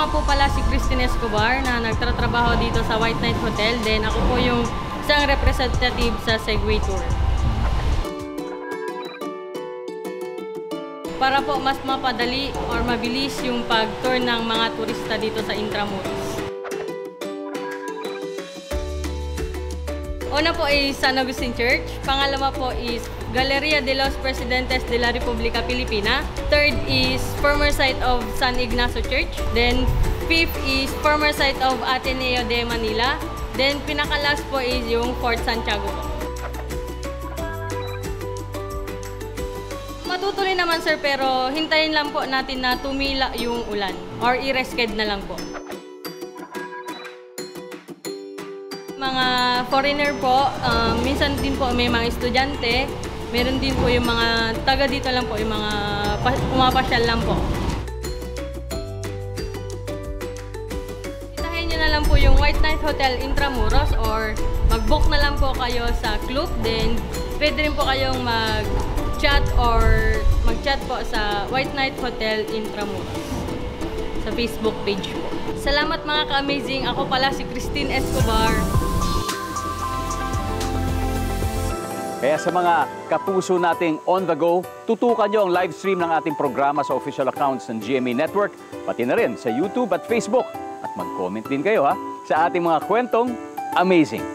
nga po pala si Christine Escobar na nagtatrabaho dito sa White Knight Hotel. Then ako po yung isang representative sa Segway Tour. Para po mas mapadali or mabilis yung pag-tour ng mga turista dito sa Intramuros. Una po is San Agustin Church. Pangalawa po is Galleria de los Presidentes de la República Filipina. Third is former site of San Ignacio Church. Then fifth is former site of Ateneo de Manila. Then pinaka-last po is yung Fort Santiago po. Matutuloy naman sir, pero hintayin lang po natin na tumila yung ulan or i-resked na lang po. Mga foreigner po, minsan din po may mga estudyante, meron din po yung mga taga dito lang po, yung mga pumapasyal lang po. Itahin nyo na lang po yung White Knight Hotel Intramuros or mag-book na lang po kayo sa club. Then pwede rin po kayong mag-chat or mag-chat po sa White Knight Hotel Intramuros sa Facebook page po. Salamat mga ka-amazing. Ako pala si Christine Escobar. Kaya sa mga kapuso nating on the go, tutukan nyo ang live stream ng ating programa sa official accounts ng GMA Network, pati na rin sa YouTube at Facebook. At mag-comment din kayo sa ating mga kwentong amazing.